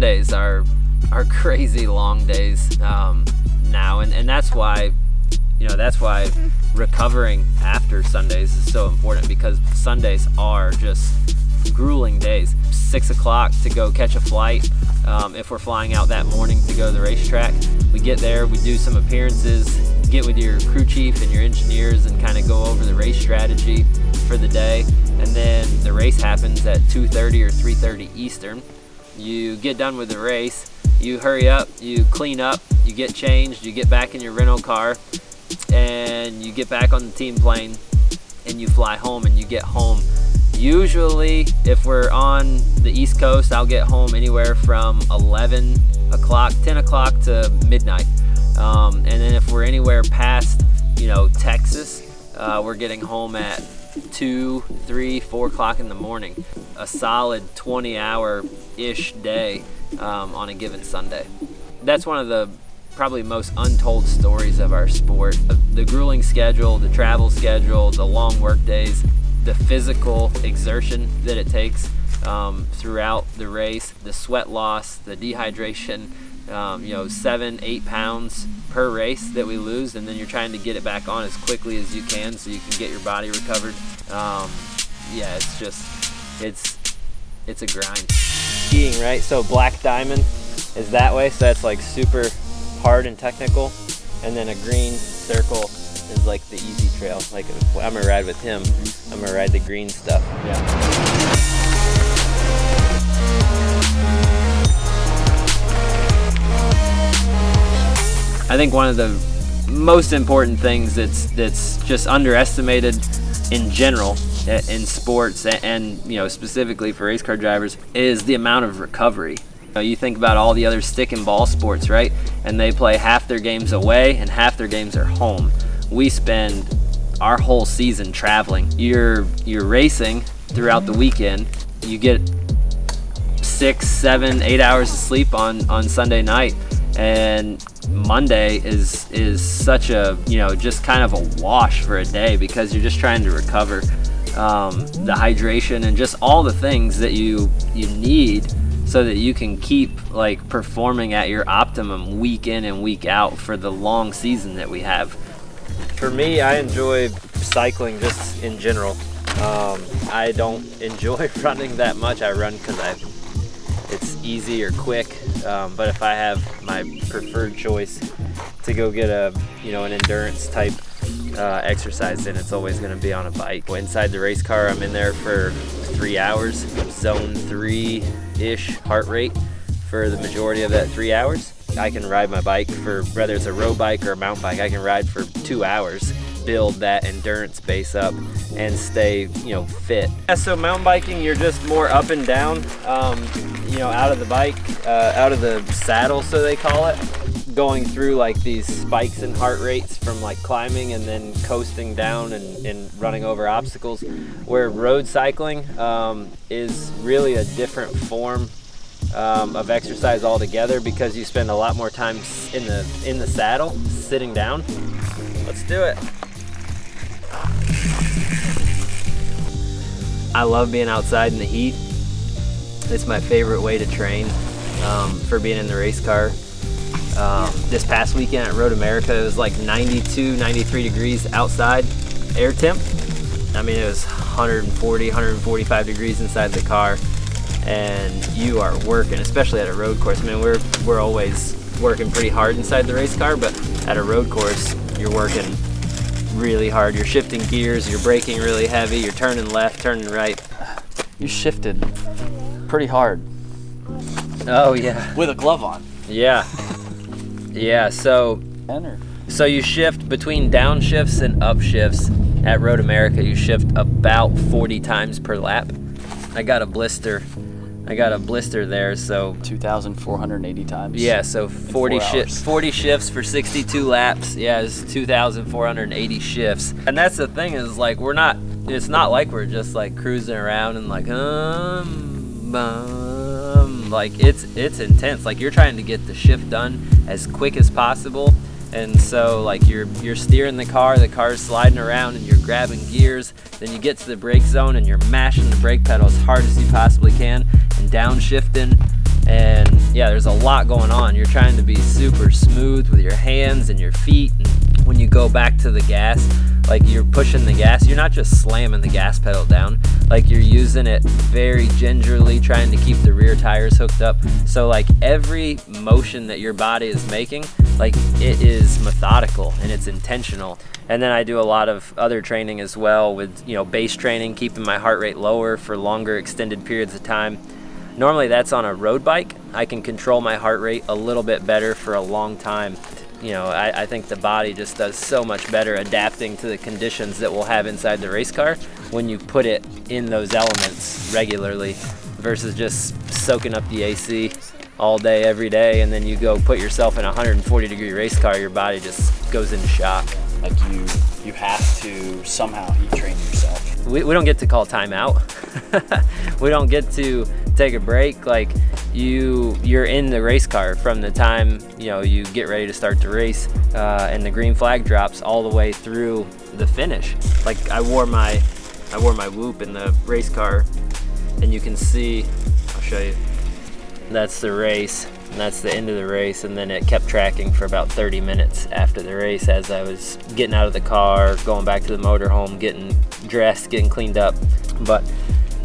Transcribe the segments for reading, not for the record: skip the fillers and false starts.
Sundays are crazy long days now, and that's why recovering after Sundays is so important, because Sundays are just grueling days. 6 o'clock to go catch a flight. If we're flying out that morning to go to the racetrack, we get there, we do some appearances, get with your crew chief and your engineers and kind of go over the race strategy for the day, and then the race happens at 2:30 or 3:30 Eastern. You get done with the race, you hurry up, you clean up, you get changed, you get back in your rental car, and you get back on the team plane, and you fly home, and you get home. Usually, if we're on the East Coast, I'll get home anywhere from 11 o'clock, 10 o'clock to midnight. And then if we're anywhere past, Texas, we're getting home at 2, 3, 4 o'clock in the morning. A solid 20-hour-ish day on a given Sunday. That's one of the probably most untold stories of our sport. The grueling schedule, the travel schedule, the long work days, the physical exertion that it takes throughout the race, the sweat loss, the dehydration, 7-8 pounds per race that we lose, and then you're trying to get it back on as quickly as you can so you can get your body recovered. It's a grind. Skiing, right? So Black Diamond is that way, so that's like super hard and technical, and then a green circle is like the easy trail. Like if I'm gonna ride with him, I'm gonna ride the green stuff. Yeah. I think one of the most important things that's just underestimated in general in sports and specifically for race car drivers is the amount of recovery. You think about all the other stick and ball sports, right? And they play half their games away and half their games are home. We spend our whole season traveling. You're racing throughout the weekend. You get 6, 7, 8 hours of sleep on Sunday night, and Monday is such a just kind of a wash for a day because you're just trying to recover the hydration and just all the things that you need so that you can keep like performing at your optimum week in and week out for the long season that we have. For me, I enjoy cycling just in general. I don't enjoy running that much. I run because it's easy or quick, but if I have my preferred choice to go get an endurance type exercise, then it's always going to be on a bike. Inside the race car, I'm in there for 3 hours, zone 3-ish heart rate for the majority of that 3 hours. I can ride my bike for, whether it's a road bike or a mountain bike, I can ride for 2 hours, build that endurance base up and stay fit. So mountain biking, you're just more up and down, out of the bike, out of the saddle, so they call it, going through like these spikes in heart rates from like climbing and then coasting down and running over obstacles, where road cycling is really a different form of exercise altogether, because you spend a lot more time in the saddle, sitting down. Let's do it. I love being outside in the heat. It's my favorite way to train for being in the race car. This past weekend at Road America, it was like 92, 93 degrees outside air temp. I mean, it was 140, 145 degrees inside the car, and you are working, especially at a road course. I mean, we're always working pretty hard inside the race car, but at a road course, you're working really hard. You're shifting gears, you're braking really heavy, you're turning left, turning right. You shifted pretty hard. Oh yeah. With a glove on. Yeah. Yeah, so you shift between downshifts and upshifts. At Road America, you shift about 40 times per lap. I got a blister there, so 2,480 times. Yeah, so 40 shifts for 62 laps. Yeah, it's 2,480 shifts. And that's the thing, is like it's not like we're just like cruising around and like like it's intense. Like, you're trying to get the shift done as quick as possible, and so like you're steering the car's sliding around and you're grabbing gears, then you get to the brake zone and you're mashing the brake pedal as hard as you possibly can and downshifting, And yeah, there's a lot going on. You're trying to be super smooth with your hands and your feet, and when you go back to the gas, like you're pushing the gas, you're not just slamming the gas pedal down, like you're using it very gingerly, trying to keep the rear tires hooked up. So like every motion that your body is making, like it is methodical and it's intentional. And then I do a lot of other training as well with, you know, base training, keeping my heart rate lower for longer extended periods of time. Normally that's on a road bike. I can control my heart rate a little bit better for a long time. You know, I think the body just does so much better adapting to the conditions that we'll have inside the race car when you put it in those elements regularly versus just soaking up the AC all day, every day, and then you go put yourself in a 140-degree race car, your body just goes into shock. Like you have to somehow heat train yourself. We don't get to call timeout. We don't get to take a break. Like you're in the race car from the time, you know, you get ready to start the race, and the green flag drops all the way through the finish. Like I wore my whoop in the race car, and you can see, I'll show you, that's the race, and that's the end of the race, and then it kept tracking for about 30 minutes after the race as I was getting out of the car, going back to the motorhome, getting dressed, getting cleaned up. But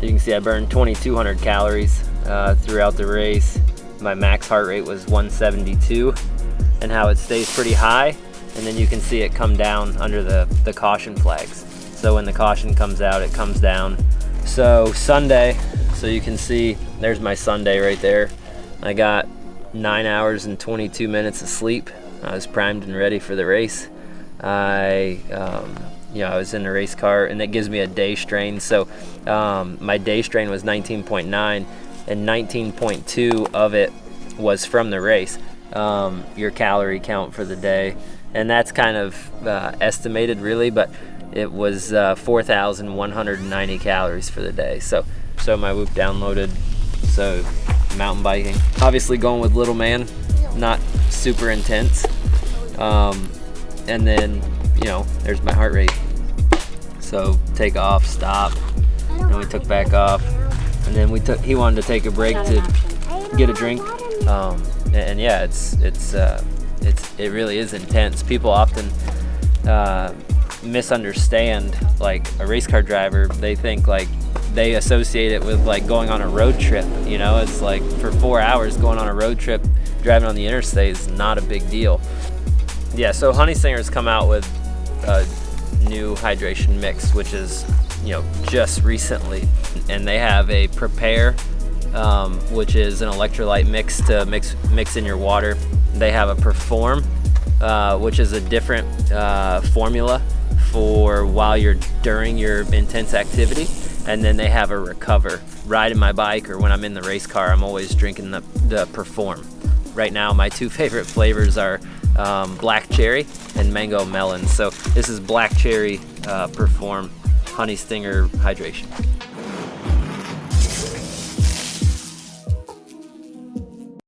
you can see I burned 2,200 calories throughout the race. My max heart rate was 172, and how it stays pretty high, and then you can see it come down under the caution flags. So when the caution comes out, it comes down. So Sunday, so you can see there's my Sunday right there. I got 9 hours and 22 minutes of sleep. I was primed and ready for the race. I was in the race car, and that gives me a day strain. So my day strain was 19.9, and 19.2 of it was from the race. Your calorie count for the day, and that's kind of estimated really, but it was 4,190 calories for the day. So my whoop downloaded. So mountain biking, obviously going with little man, not super intense, and then, you know, there's my heart rate. So take off, stop, and we took back off, and then he wanted to take a break to get a drink, and yeah, it really is intense. People often misunderstand, like a race car driver, they think like they associate it with like going on a road trip. You know, it's like for 4 hours going on a road trip, driving on the interstate is not a big deal. Yeah, so Honey Singer's come out with a new hydration mix, which is, you know, just recently, and they have a Prepare, which is an electrolyte mix to mix in your water. They have a Perform, which is a different formula for while you're during your intense activity. And then they have a Recover. Riding my bike or when I'm in the race car, I'm always drinking the Perform. Right now, my two favorite flavors are black cherry and mango melon. So this is black cherry Perform Honey Stinger hydration.